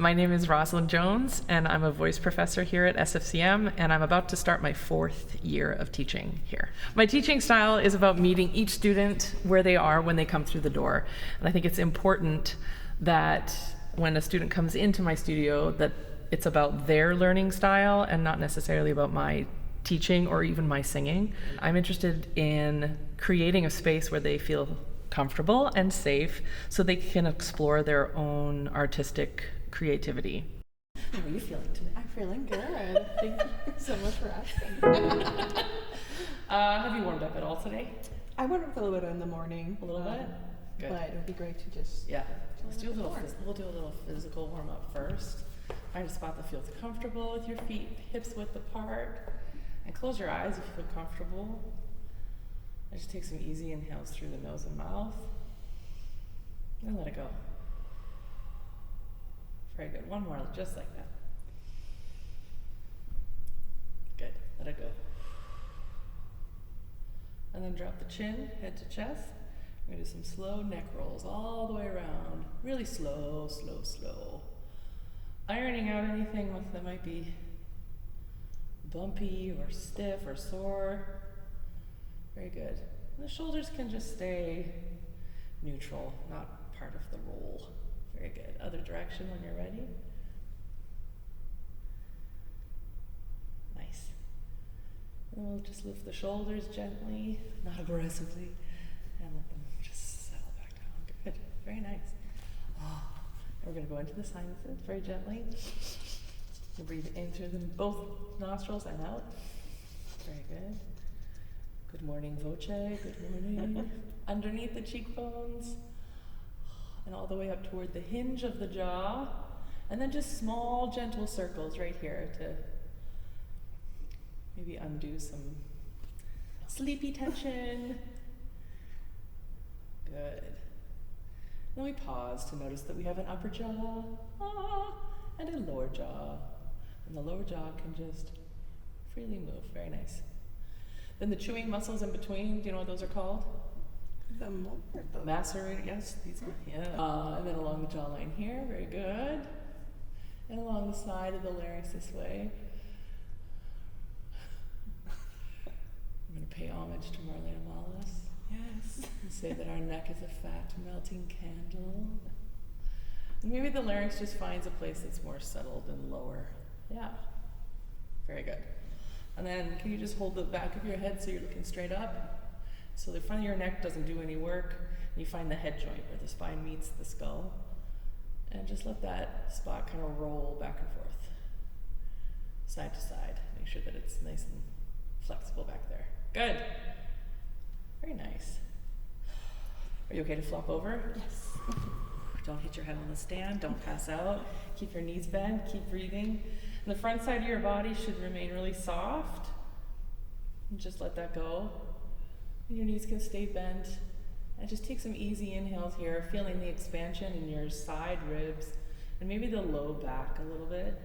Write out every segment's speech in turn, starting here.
My name is Rhoslyn Jones, and I'm a voice professor here at SFCM, and I'm about to start my 4th year of teaching here. My teaching style is about meeting each student where they are when they come through the door. And I think it's important that when a student comes into my studio, that it's about their learning style and not necessarily about my teaching or even my singing. I'm interested in creating a space where they feel comfortable and safe so they can explore their own artistic creativity. How are you feeling today? I'm feeling good. Thank you so much for asking. Have you warmed up at all today? I warmed up a little bit in the morning. A little bit? Good. But it would be great to just... Yeah. We'll do a little physical warm up first. Find a spot that feels comfortable with your feet, hips width apart, and close your eyes if you feel comfortable. And just take some easy inhales through the nose and mouth, and let it go. Very good. One more, just like that. Good. Let it go. And then drop the chin, head to chest. We're going to do some slow neck rolls all the way around. Really slow, slow, slow. Ironing out anything that might be bumpy or stiff or sore. Very good. And the shoulders can just stay neutral, not part of the roll. Very good. Other direction when you're ready. Nice. And we'll just lift the shoulders gently, not aggressively, and let them just settle back down. Good. Very nice. Oh. We're going to go into the sinuses very gently. You breathe in through them, both nostrils and out. Very good. Good morning, voce. Good morning. Underneath the cheekbones. And all the way up toward the hinge of the jaw. And then just small, gentle circles right here to maybe undo some sleepy tension. Good. Then we pause to notice that we have an upper jaw and a lower jaw. And the lower jaw can just freely move. Very nice. Then the chewing muscles in between, do you know what those are called? The molar. Macerator, yes. These, yeah. And then along the jawline here. Very good. And along the side of the larynx this way. I'm going to pay homage to Marlena Wallace. Yes. And say that our neck is a fat melting candle. And maybe the larynx just finds a place that's more settled and lower. Yeah. Very good. And then can you just hold the back of your head so you're looking straight up? So the front of your neck doesn't do any work. And you find the head joint where the spine meets the skull. And just let that spot kind of roll back and forth. Side to side. Make sure that it's nice and flexible back there. Good. Very nice. Are you okay to flop over? Yes. Don't hit your head on the stand. Don't pass out. Keep your knees bent. Keep breathing. And the front side of your body should remain really soft. And just let that go. And your knees can stay bent. And just take some easy inhales here, feeling the expansion in your side ribs and maybe the low back a little bit.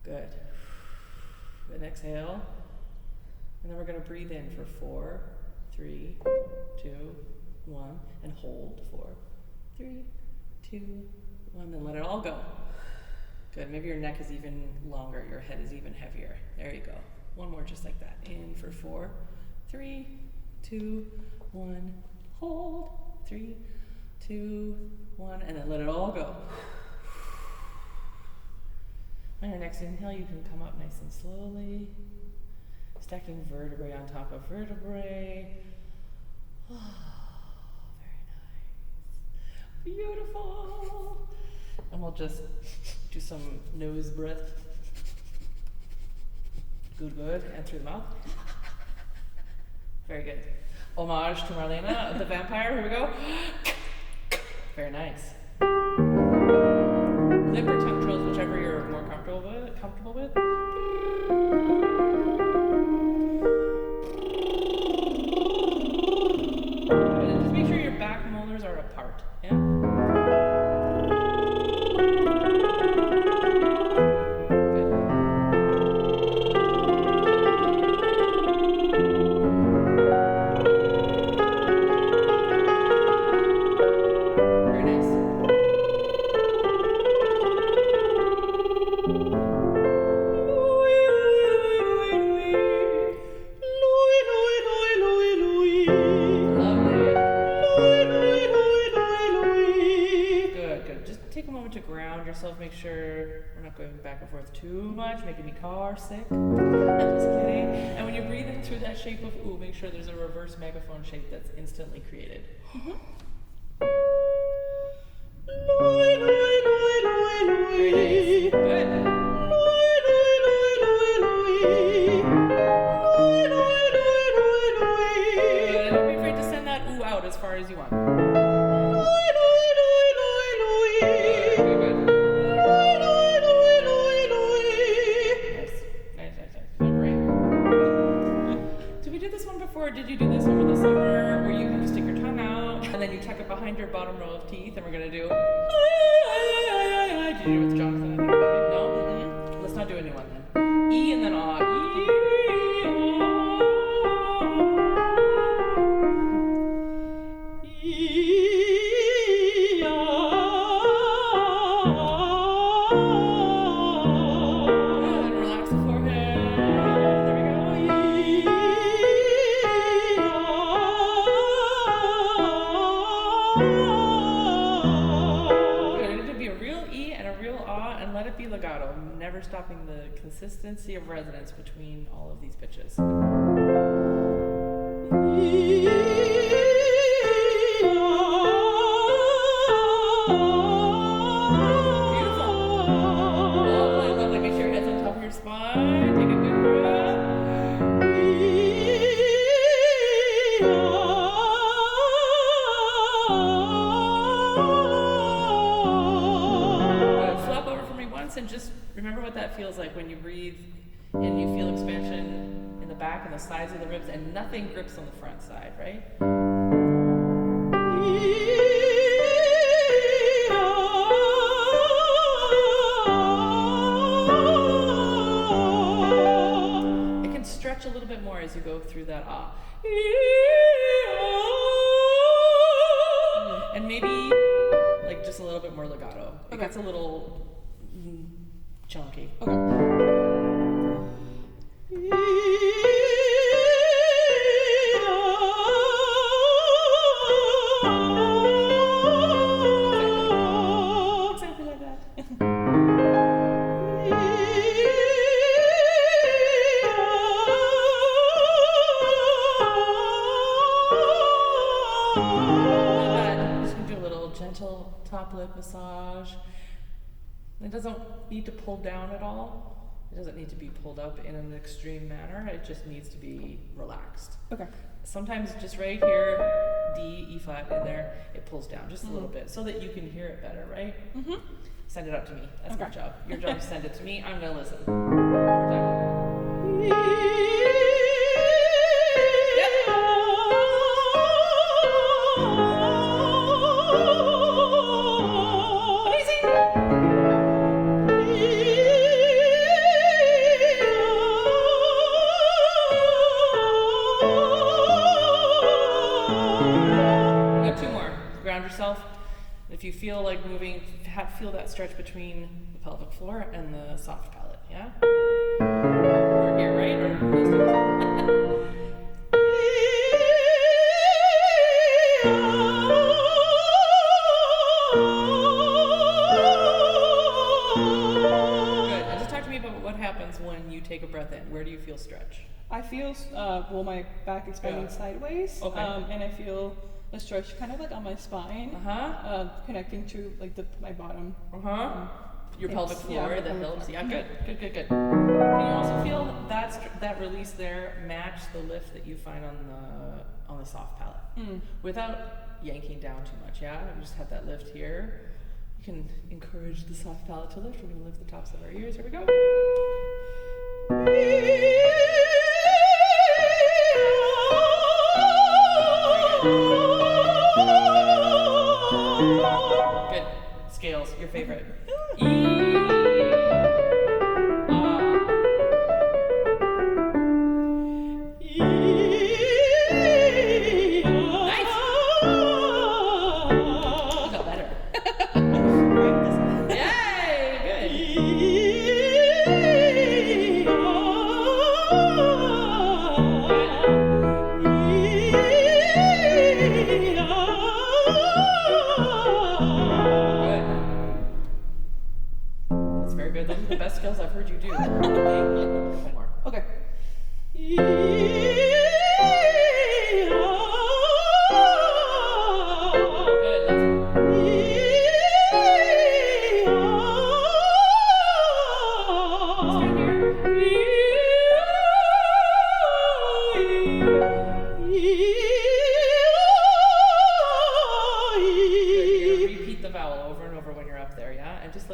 Good. Then exhale. And then we're going to breathe in for 4, 3, 2, 1, and hold 4, 3, 2, 1, then let it all go. Good. Maybe your neck is even longer, your head is even heavier. There you go. One more just like that. In for 4, 3, 2, 1, hold 3, 2, 1, and then let it all go. On your next inhale, you can come up nice and slowly. Stacking vertebrae on top of vertebrae. Oh, very nice. Beautiful. And we'll just do some nose breath. Good, good. And through the mouth. Very good. Homage to Marlena, the vampire. Here we go. Very nice. Lip or tongue trills, whichever you're more comfortable with. And just make sure your back molars are apart. Yeah? Very nice. yourself, make sure we're not going back and forth too much, making me car sick. Just kidding. And when you breathe in through that shape of ooh, make sure there's a reverse megaphone shape that's instantly created. Very nice. Good. Good. Don't be afraid to send that ooh out as far as you want. Did you do this over the summer where you can just stick your tongue out and then you tuck it behind your bottom row of teeth and we're going to do did you do it with Jonathan? I think maybe? No? Mm-hmm. Let's not do a new one then. E and then ah. Good. Relax the forehead. There we go. And let it be legato, never stopping the consistency of resonance between all of these pitches. Beautiful. Lovely, lovely. Make sure your head's on top of your spine. Take a good breath. And just remember what that feels like when you breathe and you feel expansion in the back and the sides of the ribs and nothing grips on the front side, right? It can stretch a little bit more as you go through that ah. And maybe like just a little bit more legato. It gets a little chunky. Okay. Exactly like that. Just gonna do a little gentle top lip massage. It doesn't need to pull down at all. It doesn't need to be pulled up in an extreme manner. It just needs to be relaxed. Okay. Sometimes just right here, D, E flat in there, it pulls down just a little bit so that you can hear it better, right? Mm-hmm. Send it out to me. That's my job. Your job is send it to me. I'm going to listen. One more time. Yourself. If you feel like moving, feel that stretch between the pelvic floor and the soft palate, yeah? We're here, right? Or good. And just talk to me about what happens when you take a breath in. Where do you feel stretch? I feel, my back expanding sideways. Okay. And I feel a stretch kind of like on my spine, connecting to like my bottom. Your hips, pelvic floor, the hips. Yeah, good. Can you also feel that release there match the lift that you find on the soft palate, without yanking down too much? Yeah, we just have that lift here. You can encourage the soft palate to lift. We're going to lift the tops of our ears. Here we go. Good. Scales, your favorite. E. Nice. You got better. Yay, good.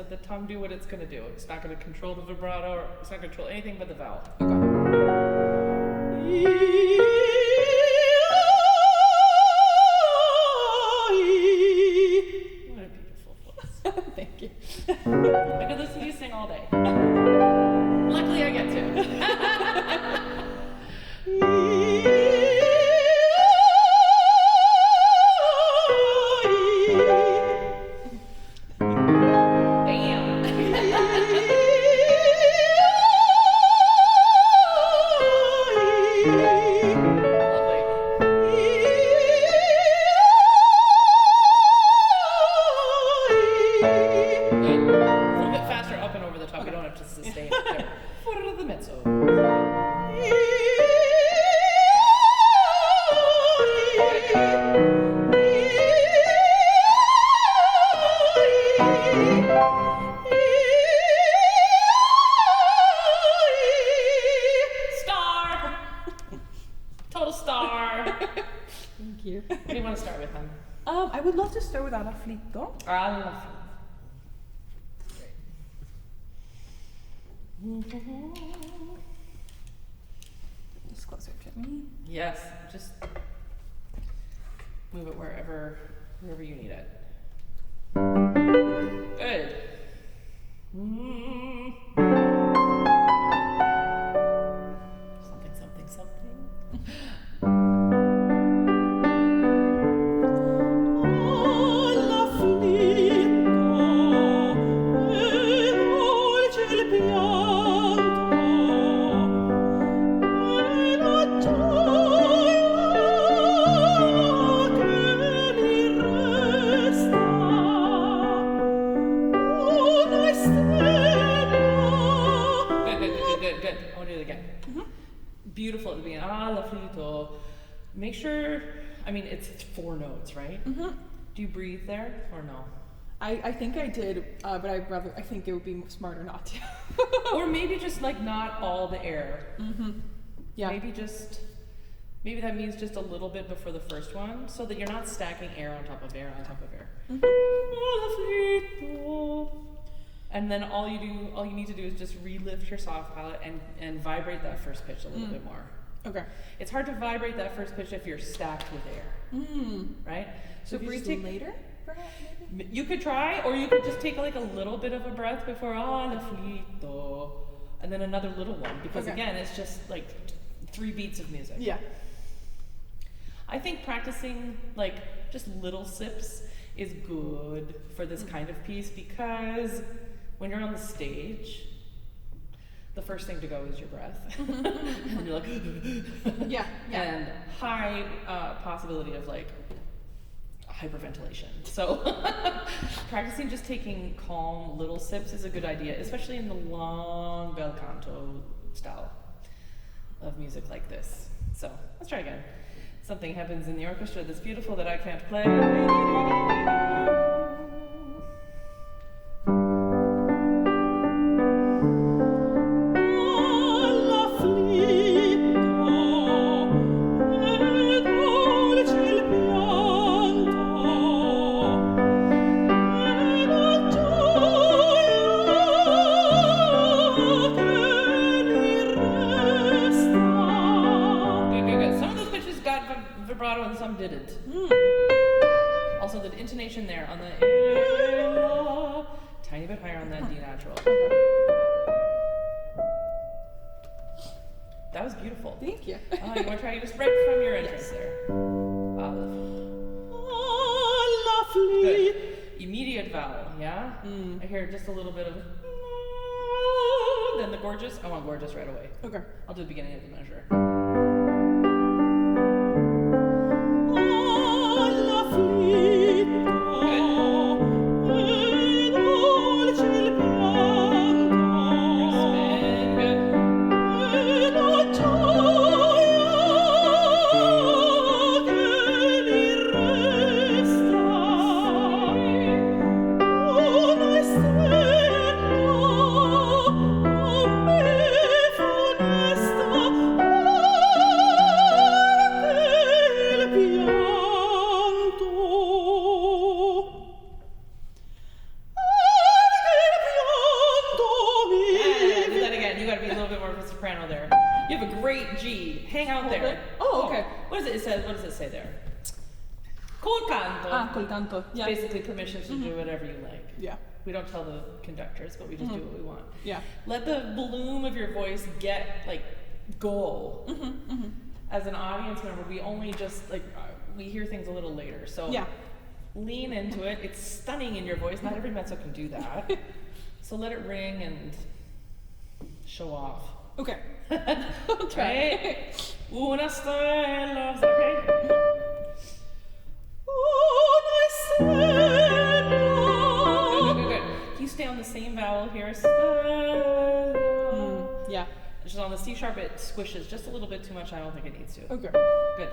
let the tongue do what it's going to do. It's not going to control the vibrato, or it's not going to control anything but the vowel. What a beautiful voice. Thank you. I could listen to you sing all day. Luckily, I get to. What do you want to start with, hon? I would love to start with Alla Flitto. Alla Just closer to me. Yes, just move it wherever you need it. Good. Something. Good. I want to do it again. Beautiful at the beginning. Alla Flitto. Make sure, it's 4 notes, right? Do you breathe there or no? I think I did, but I think it would be smarter not to. Or maybe just like not all the air. Yeah. Maybe that means just a little bit before the first one, so that you're not stacking air on top of air on top of air. And then all you need to do is just relift your soft palate and vibrate that first pitch a little bit more. Okay. It's hard to vibrate that first pitch if you're stacked with air. Right? So breathe later, perhaps, maybe? You could try, or you could just take like a little bit of a breath before Alla Flitto, and then another little one, because again, it's just like 3 beats of music. Yeah. I think practicing like just little sips is good for this kind of piece, because when you're on the stage, the first thing to go is your breath. And you're like, yeah. And high possibility of like hyperventilation. So practicing just taking calm little sips is a good idea, especially in the long bel canto style of music like this. So let's try again. Something happens in the orchestra that's beautiful that I can't play. Vibrato and some didn't. Also the intonation there on the tiny bit higher on that D natural. That was beautiful. Thank you. You want to try just right from your entrance there. Good. Immediate vowel, yeah? I hear just a little bit of then the gorgeous. I want gorgeous right away. Okay. I'll do the beginning of the measure. it say there? Col canto. Col canto. Yeah. Basically permission to do whatever you like. Yeah. We don't tell the conductors, but we just do what we want. Yeah. Let the bloom of your voice go. As an audience member, we only just we hear things a little later. So lean into it. It's stunning in your voice. Not every mezzo can do that. So let it ring and show off. Okay. I'll try. Right? Una stella. Is that right? Good. Can you stay on the same vowel here? Yeah. Just on the C sharp, it squishes just a little bit too much. I don't think it needs to. Okay. Good.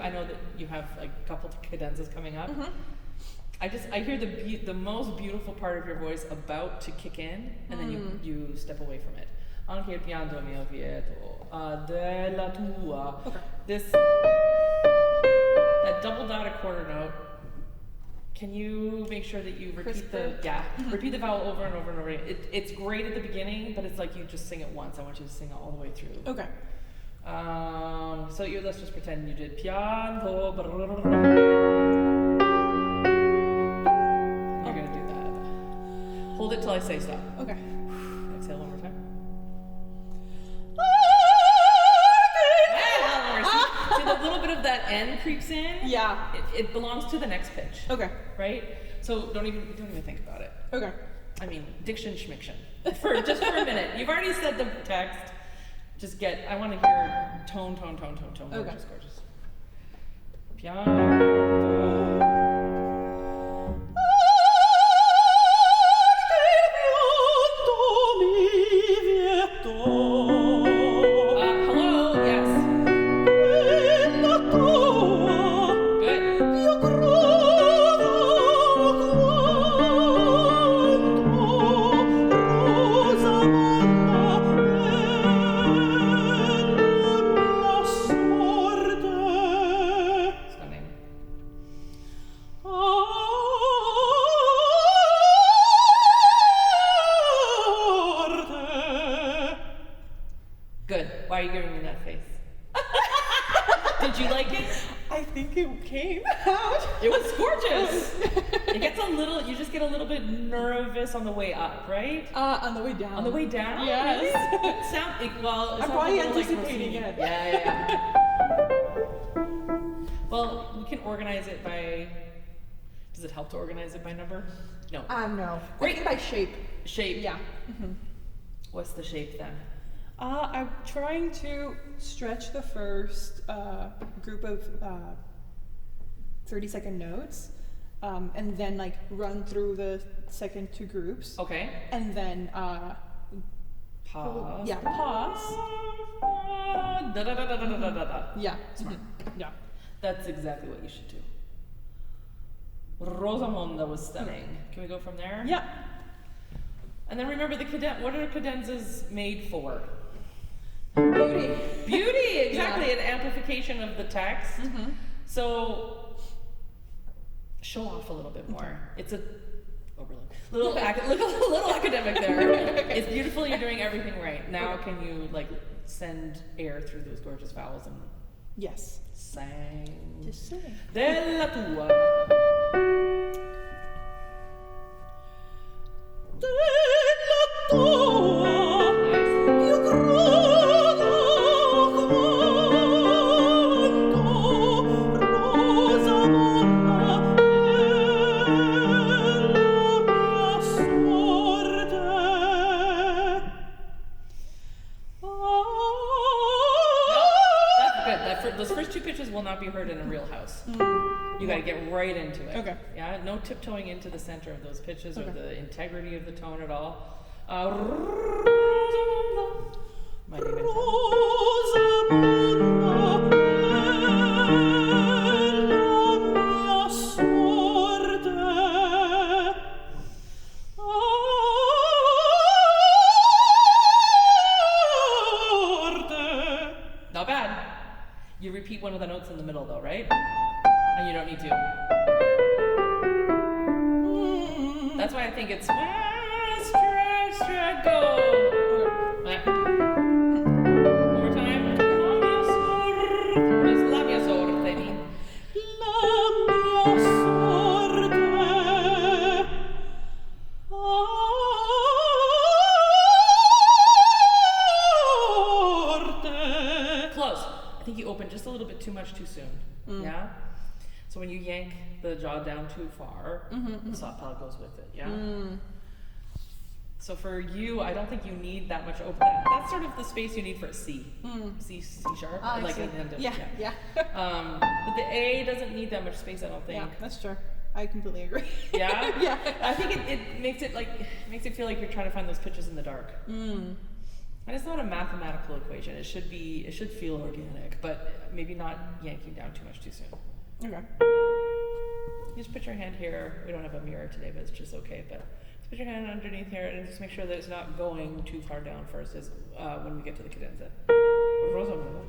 I know that you have a couple of cadenzas coming up. I hear the most beautiful part of your voice about to kick in, and then you step away from it. Anche il pianto mio vieto della tua. Okay. That double dotted quarter note. Can you make sure that you repeat repeat the vowel over and over and over again? It's great at the beginning, but it's like you just sing it once. I want you to sing it all the way through. Okay. So let's just pretend you did piano. You're gonna do that. Hold it till I say stop. Okay. Exhale one more time. See, the little bit of that N creeps in. Yeah. It belongs to the next pitch. Okay. Right? So don't even think about it. Okay. I mean, diction schmiction. For a minute. You've already said the text. I want to hear tone. Okay. Gorgeous. Piano. On the way up, right? On the way down. On the way down? Yes. I'm probably anticipating it. Yeah. Well, we can organize it by. Does it help to organize it by number? No. No. Great. By shape. Shape. Yeah. What's the shape then? I'm trying to stretch the first group of 30-second notes. And then run through the second two groups. Okay. And then pause. Yeah, pause. Yeah. Smart. Yeah. That's exactly what you should do. Rosamonda was stunning. Can we go from there? Yeah. And then remember what are cadenzas made for? Beauty. Beauty, exactly. An amplification of the text. So show off a little bit more. It's little academic there. It's beautiful. You're doing everything right. Now, can you send air through those gorgeous vowels and yes, sing. Just sing. Della tua. Della tua. those first two pitches will not be heard in a real house. You got to get right into it. Okay. Yeah, no tiptoeing into the center of those pitches or the integrity of the tone at all. My name is Not bad. You repeat one of the notes in the middle though, right? And you don't need to. That's why I think it's go. One more time. What does la mia sorte mean? Close. I think you open just a little bit too much too soon. Yeah? So when you yank the jaw down too far, the soft palate goes with it. Yeah? So for you, I don't think you need that much open. That's sort of the space you need for a C. C sharp. Like an end of, yeah. But the A doesn't need that much space, I don't think. Yeah, that's true. I completely agree. Yeah? Yeah. I think it makes it feel like you're trying to find those pitches in the dark. And it's not a mathematical equation. It should feel organic, but maybe not yanking down too much too soon. Okay. You just put your hand here. We don't have a mirror today, but it's just okay. But just put your hand underneath here and just make sure that it's not going too far down first as when we get to the cadenza. Rosamunda.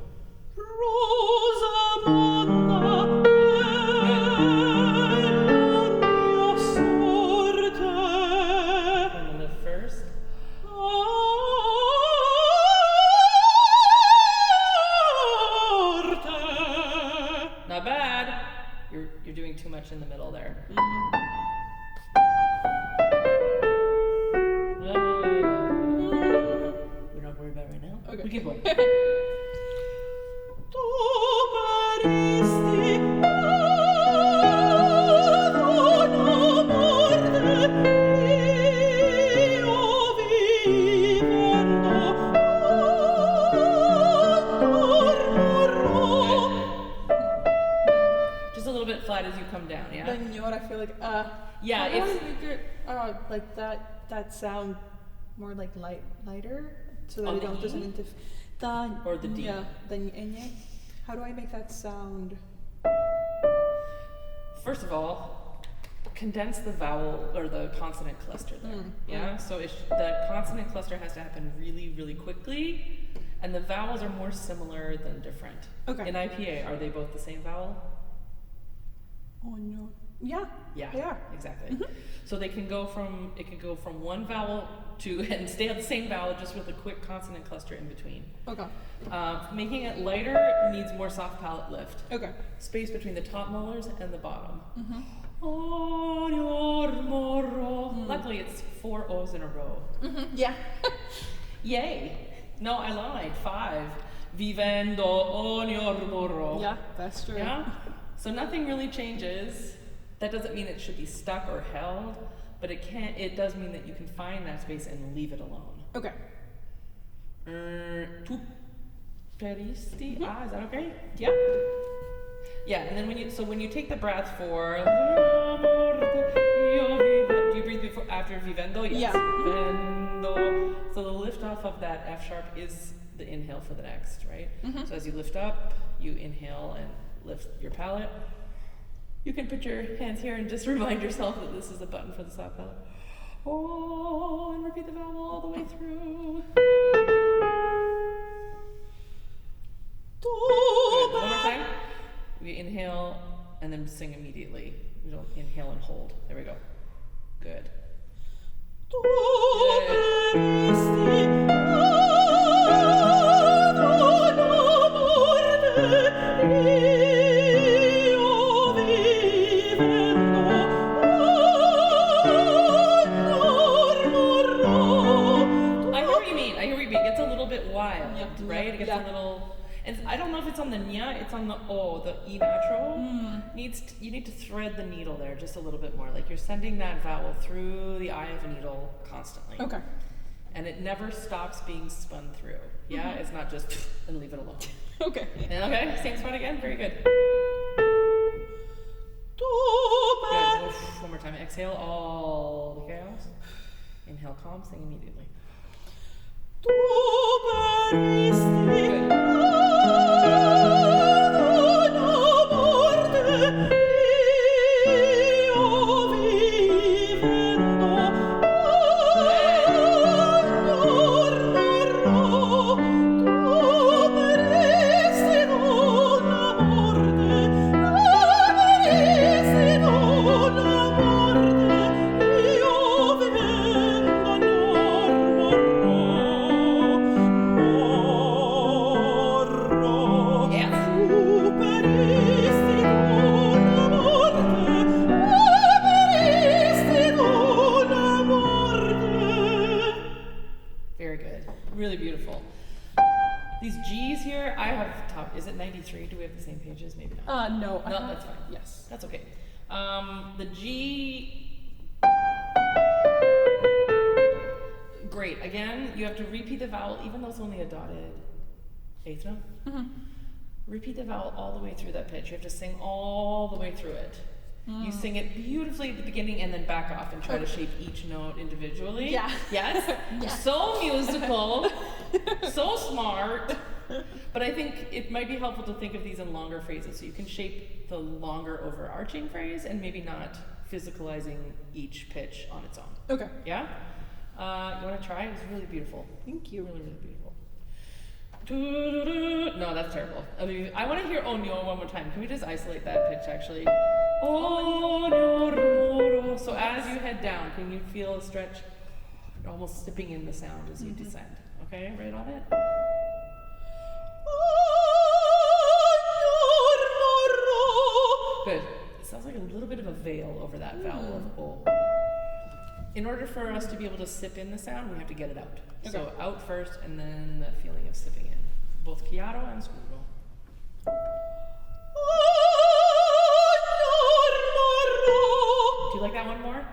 And the lift first. Not bad. You're doing too much in the middle there. We're not worried about it right now. Okay. We keep going. Just a little bit flat as you come down, yeah? Then you know what I feel like, yeah, how do I make it, like that sound more like lighter, so that On it the don't E? doesn't interfere. Or the D? Yeah, the enye. How do I make that sound? First of all, condense the vowel or the consonant cluster there. Yeah, so the consonant cluster has to happen really, really quickly, and the vowels are more similar than different. Okay. In IPA, are they both the same vowel? Oh no. Yeah. Yeah, They are. exactly. So it can go from one vowel to and stay at the same vowel just with a quick consonant cluster in between. Okay. Making it lighter needs more soft palate lift. Okay. Space between the top molars and the bottom. On your morrow. Luckily, it's 4 O's in a row. Yeah. Yay! No, I lied. 5. Vivendo on your morrow. Yeah, that's true. Yeah? So nothing really changes. That doesn't mean it should be stuck or held, but it does mean that you can find that space and leave it alone. Okay. Tu peristi. Is that okay? Yeah. Yeah, and then when you take the breath for do you breathe before after vivendo? Yes. Yeah. Vivendo. So the lift off of that F sharp is the inhale for the next, right? So as you lift up, you inhale and lift your palate. You can put your hands here and just remind yourself that this is a button for the soft palate. Oh, and repeat the vowel all the way through. Good. One more time. We inhale and then sing immediately. We don't inhale and hold. There we go. Good. I hear what you mean. It gets a little bit wild, right? It gets a little... And I don't know if it's on the nya, it's on the o, the e natural. You need to thread the needle there just a little bit more. Like you're sending that vowel through the eye of a needle constantly. Okay. and it never stops being spun through. Yeah, it's not just and leave it alone. Okay. Okay, same spot again. Very good. Good. Oof, one more time. Exhale all the chaos. Inhale calm, sing immediately. Really beautiful. These G's here, I have top. Is it 93? Do we have the same pages? Maybe not. No. No, that's fine. Yes, that's okay. The G. Great. Again, you have to repeat the vowel, even though it's only a dotted eighth note. Repeat the vowel all the way through that pitch. You have to sing all the way through it. You sing it beautifully at the beginning and then back off and try to shape each note individually. Yeah. Yes? Yeah. So musical, so smart. But I think it might be helpful to think of these in longer phrases so you can shape the longer overarching phrase and maybe not physicalizing each pitch on its own. Okay. Yeah? You want to try? It was really beautiful. Thank you. Really, really beautiful. No, that's terrible. I mean, I want to hear onyo one more time. Can we just isolate that pitch actually? Onyo. So as you head down, can you feel a stretch? You're almost sipping in the sound as you descend. Okay, right on it. Good. It sounds like a little bit of a veil over that vowel of O. In order for us to be able to sip in the sound, we have to get it out. Okay. So out first, and then the feeling of sipping in. Both chiaro and scuro. Do you like that one more?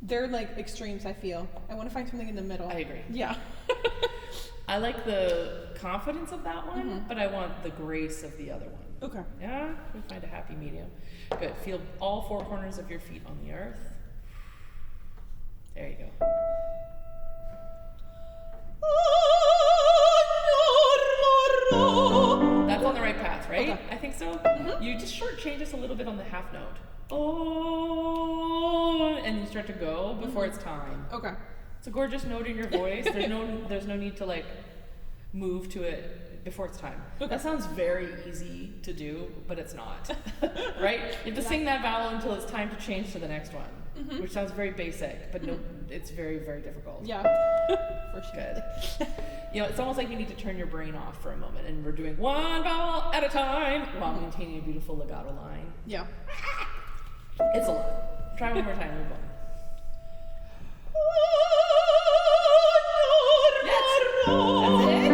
They're like extremes, I feel. I want to find something in the middle. I agree. Yeah. I like the confidence of that one, but I want the grace of the other one. Okay. Yeah? We find a happy medium. Good. Feel all four corners of your feet on the earth. There you go. That's on the right path, right? Okay. I think so. You just shortchange us a little bit on the half note. Oh, and you start to go before it's time. Okay. It's a gorgeous note in your voice. There's no need to like move to it before it's time. Okay. That sounds very easy to do, but it's not. Right? You have to sing that vowel until it's time to change to the next one, which sounds very basic, but no, it's very, very difficult. Yeah, for sure. Good. You know, it's almost like you need to turn your brain off for a moment, and we're doing one vowel at a time while maintaining a beautiful legato line. Yeah. It's a lot. Try one more time. Move on. Yes. That's it.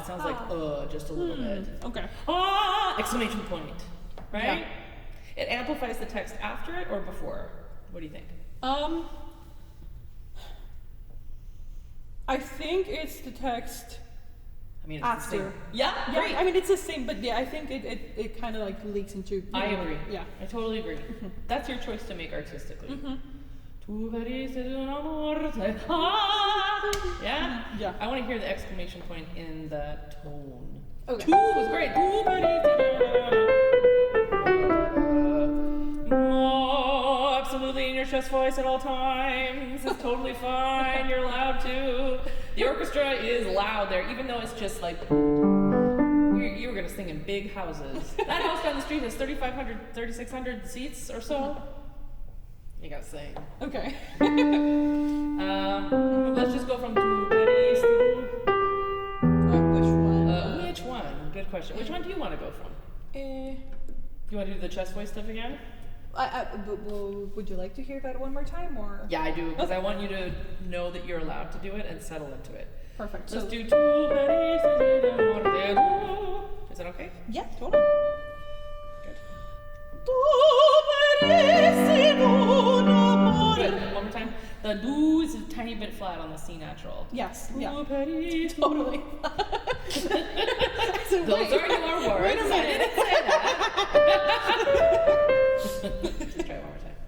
Sounds like just a little bit. Okay. Exclamation point. Right? Yeah. It amplifies the text after it or before? What do you think? I think it's the text. I mean, it's the same. Yeah, great. I mean, it's the same, but yeah, I think it kind of like leaks into. I agree. Yeah, I totally agree. That's your choice to make artistically. Yeah? Yeah. I want to hear the exclamation point in the tone. Okay. Was great. Absolutely in your chest voice at all times. It's totally fine. You're allowed to. The orchestra is loud there, even though it's just like you were going to sing in big houses. That house down the street has 3,500, 3,600 seats or so. You gotta sing. Okay. Let's just go from tu paris to question. Which one do you want to go from? You want to do the chest voice stuff again? Would you like to hear that one more time, or? Yeah, I do, because I want you to know that you're allowed to do it and settle into it. Perfect. Let's So do Tu parisi d'amor. Is that okay? yeah, totally. Good. Tu parisi d'amor. Good. One more time. The do is a tiny bit flat on the C natural. Yes. Yeah. Tu parisi. Totally. So Those are your words. Wait a minute. I didn't say that. Just try it one more time.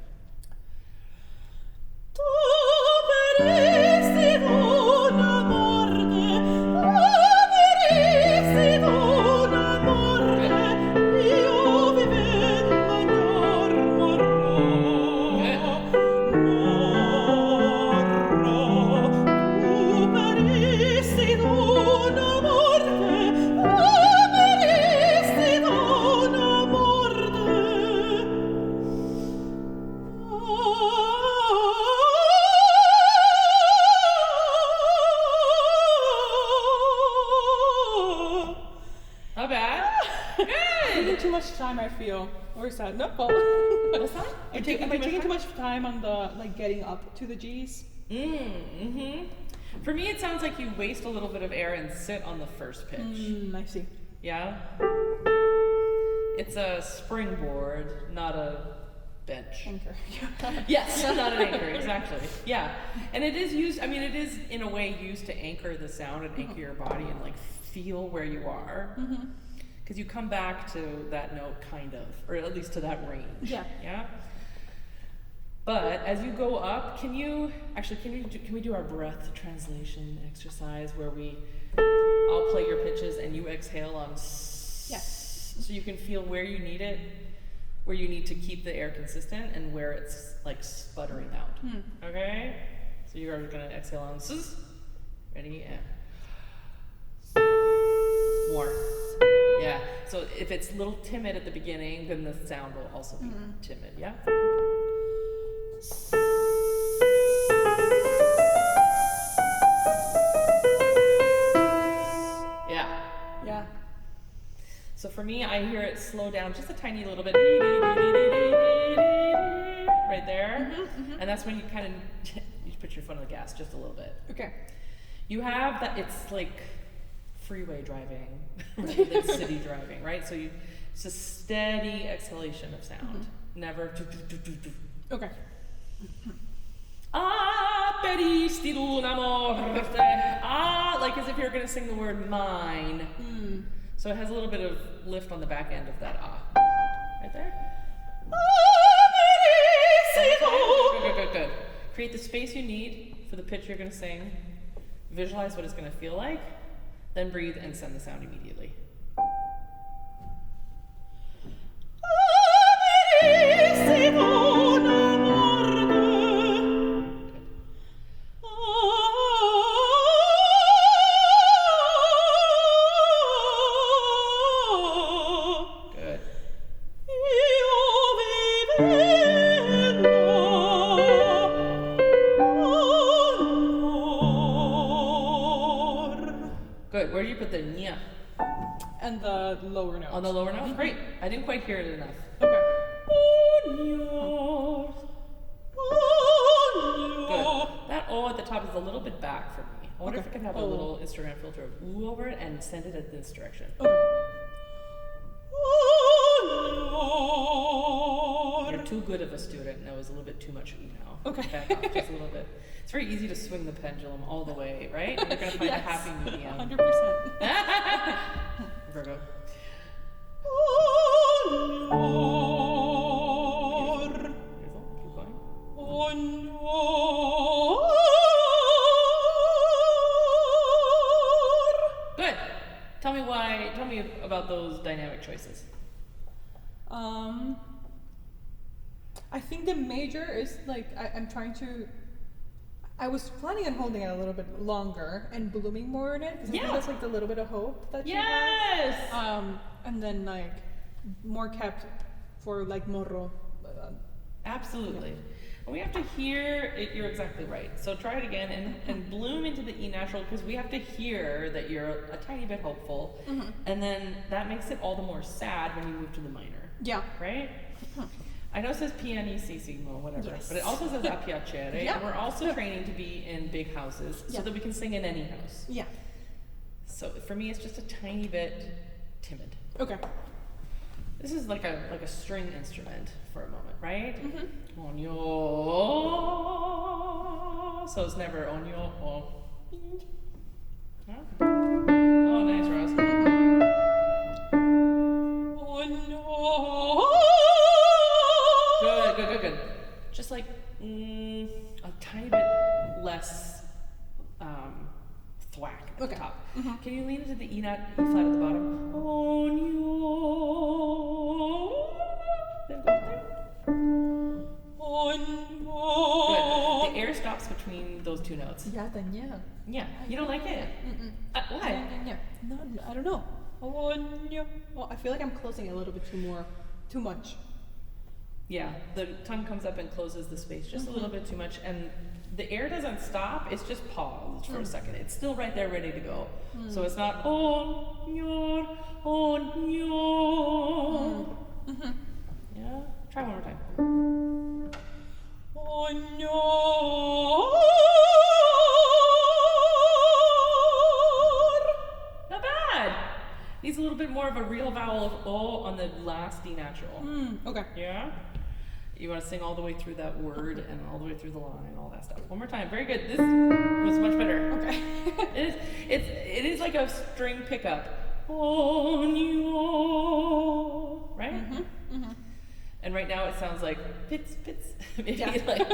Tu parisi d'amor. Not bad. Good. Too much time, I feel. Or is that? No. What's that? Am I taking too much time on the getting up to the G's? For me, it sounds like you waste a little bit of air and sit on the first pitch. I see. Yeah? It's a springboard, not a bench. Anchor. Yes, not an anchor, exactly. Yeah. And it is used, I mean, it is in a way used to anchor the sound and anchor your body and like feel where you are. Because you come back to that note, kind of, or at least to that range. Yeah. Yeah? But as you go up, can we do our breath translation exercise where I'll play your pitches and you exhale on Yes. so you can feel where you need it, where you need to keep the air consistent and where it's like sputtering out. Okay? So you're gonna exhale on s. Ready? And more. Yeah. So if it's a little timid at the beginning, then the sound will also be timid. Yeah? Yeah. Yeah. So for me, I hear it slow down just a tiny little bit. Right there. And that's when you kind of you put your foot on the gas just a little bit. Okay. You have that, it's like freeway driving rather than city driving, right? So it's a steady exhalation of sound. Never. Okay. Ah, peristi d'una morte. Ah, like as if you're going to sing the word mine. So it has a little bit of lift on the back end of that ah. Right there. Good. Create the space you need for the pitch you're going to sing. Visualize what it's going to feel like. Then breathe and send the sound immediately. Good. Where do you put the nya? And the lower note. On the lower note? Great. I didn't quite hear it enough. Okay. Good. That O at the top is a little bit back for me. I wonder if I could have a little Instagram filter of ooh over it and send it in this direction. You're too good of a student, and that was a little bit too much ooh now. Okay. Back off just a little bit. It's very easy to swing the pendulum all the way, right? You're going to find a happy medium. 100%. Virgo. Keep going. Good. Tell me about those dynamic choices. I think the major is like I'm trying to. I was planning on holding it a little bit longer and blooming more in it because I think that's like the little bit of hope that you have. And then like more kept for like morro, Absolutely. And we have to hear it. You're exactly right. So try it again and bloom into the E natural, because we have to hear that you're a tiny bit hopeful. And then that makes it all the more sad when you move to the minor. Yeah. Right? I know it says pianissimo, whatever, Yes. but it also says a piacere. Yeah. And we're also training to be in big houses so that we can sing in any house. Yeah. So for me, it's just a tiny bit timid. Okay. This is like a string instrument for a moment, right? Onyo. So it's never onyo. Huh? Oh, nice, Rose. Good. Just like a tiny bit less thwack at the top. Can you lean into the E flat at the bottom? Then go there. Good. The air stops between those two notes. Yeah, then yeah. Yeah. You don't like it? Why? Yeah. No, I don't know. Well, I feel like I'm closing it a little bit too much. Yeah, the tongue comes up and closes the space just a little bit too much, and the air doesn't stop, it's just paused for a second. It's still right there ready to go. So it's not on your. Yeah, try one more time. On your. Not bad. Needs a little bit more of a real vowel of O on the last D natural. Okay. Yeah? You want to sing all the way through that word and all the way through the line, all that stuff. One more time. Very good. This was much better. Okay. It is like a string pickup. On you, right? And right now it sounds like pits. Maybe like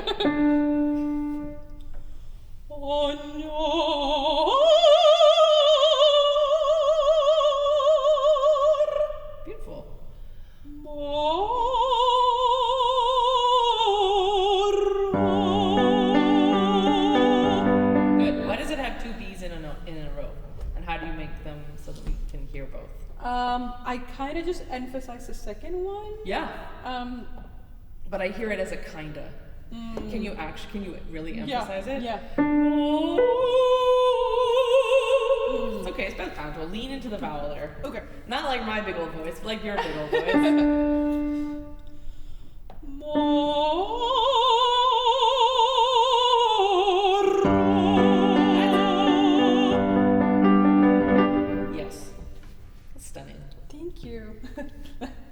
on your. Beautiful. Good. Why does it have two B's in a row? And how do you make them so that we can hear both? I kind of just emphasize the second one. Yeah. But I hear it as a kinda. Can you really emphasize it? Yeah. It's okay, it's better time to lean into the vowel there. Okay. Not like my big old voice, but like your big old voice. Yes. That's stunning. Thank you.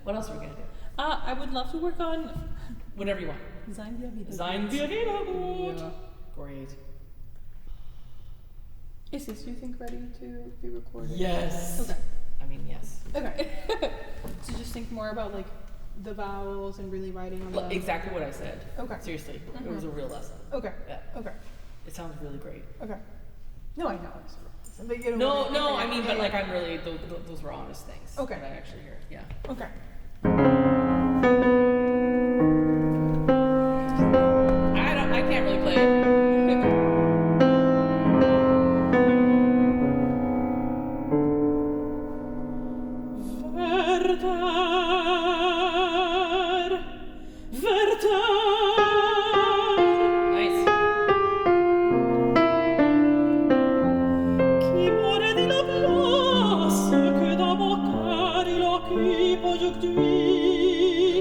What else are we gonna do? I would love to work on Whatever you want. Sein wir wieder. Sein wir wieder gut. Yeah. Great. Is this, you think, ready to be recorded? Yes. Okay. I mean, yes. Okay. So just think more about like the vowels and really writing on them. Exactly what I said. Okay. Seriously, it was a real lesson. Okay. Yeah. Okay. It sounds really great. Okay. No, I know. But you don't No, really- no, okay, I mean, yeah, but yeah. like I'm really, those were honest things. Okay. That I actually hear. Yeah. Okay. I can't really play it. Nice.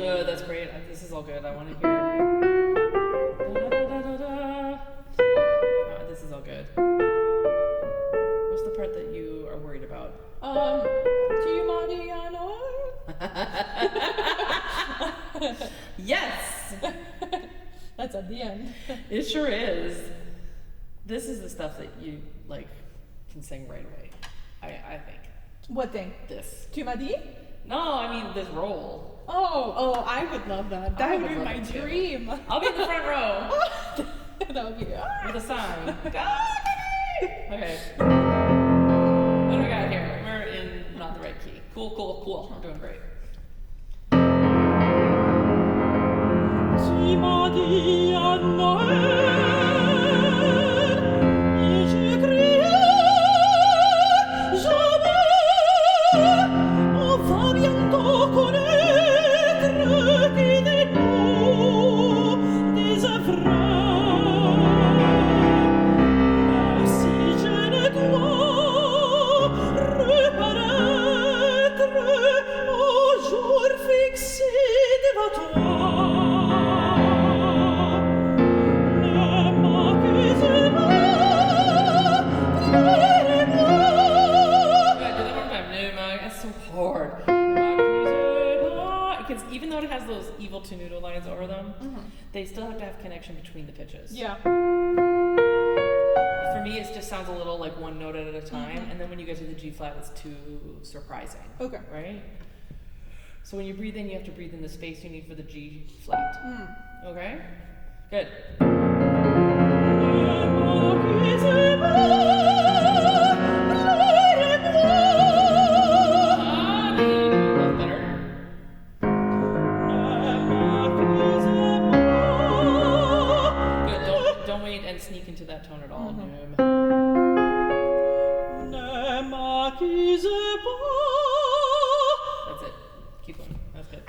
Good, that's great. This is all good. I want to hear. Oh, this is all good. What's the part that you are worried about? Ti Mariano? Yes! That's at the end. It sure is. This is the stuff that you like can sing right away. I think. What thing? This. Tu m'as dit? No, I mean this role. Oh, I would love that. That would be love my it too. dream. I'll be in the front row That would be with a sign. Okay. What do we got here? We're in not the right key. Cool. We're doing great. Tu m'as dit à Noël, et j'ai crié jamais. On va bientôt connaître qui de nous even though it has those evil tenuto lines over them, they still have to have connection between the pitches. Yeah. For me, it just sounds a little like one note at a time, and then when you get to the G flat, it's too surprising. Okay. Right? So when you breathe in, you have to breathe in the space you need for the G flat. Okay? Good. And sneak into that tone at all. That's it. Keep going. That's good.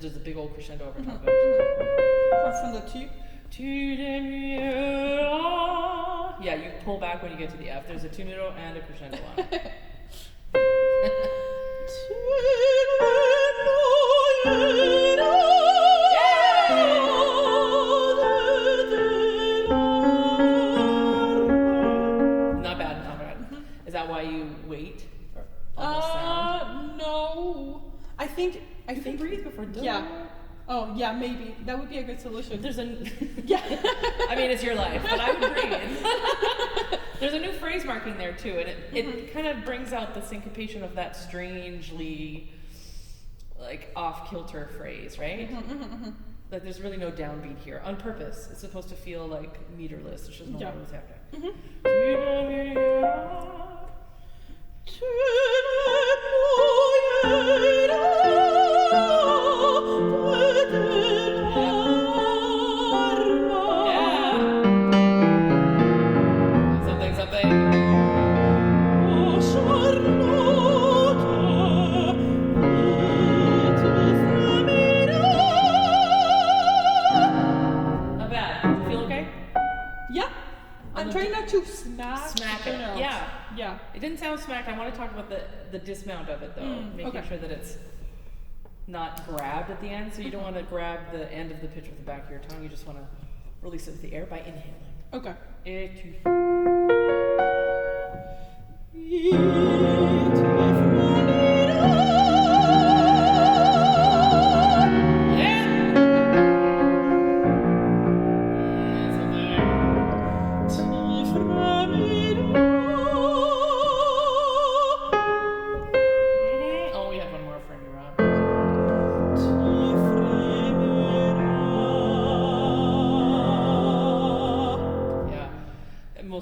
There's a big old crescendo over top of it. From the T? Yeah, you pull back when you get to the F. There's a tenuto and a crescendo on it. Not bad, not bad. Is that why you wait on the sound? No. I think breathe before doing. Yeah. Oh yeah, maybe that would be a good solution. There's a yeah. I mean, it's your life, but I would breathe. There's a new phrase marking there too, and it kind of brings out the syncopation of that strangely like off kilter phrase, right? That there's really no downbeat here on purpose. It's supposed to feel like meterless. It's just not what's happening. I'm trying not to smack it. notes. Yeah. It didn't sound smacked. I want to talk about the dismount of it though, making sure that it's not grabbed at the end. So you don't want to grab the end of the pitch with the back of your tongue. You just want to release it with the air by inhaling. Okay.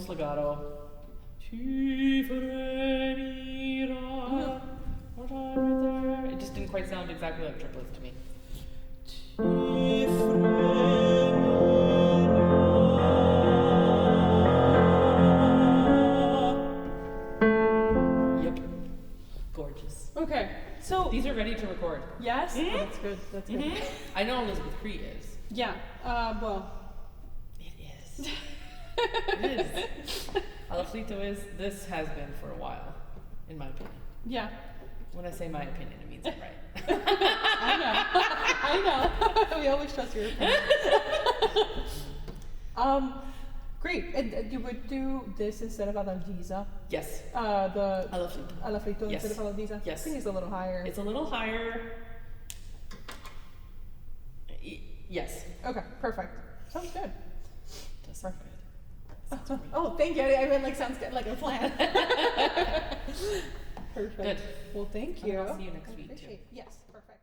Legato. It just didn't quite sound exactly like triplets to me. Yep. Gorgeous. Okay. So these are ready to record. Yes? Oh, that's good. That's good. I know Elizabeth Cree is. Yeah. Well. It is. It is. Alaflito is. This has been for a while, in my opinion. Yeah. When I say my opinion, it means I'm right. I know. We always trust your opinion. Great. And you would do this instead of Cadenza? Yes. The Alaflito instead of Cadenza? Yes. I think it's a little higher. It's a little higher. Yes. Okay. Perfect. Sounds good. Does sound good. Oh, thank you. I mean, like, sounds good, like a plan. Perfect. Good. Well, thank you. I'll see you next week too. Yes, perfect.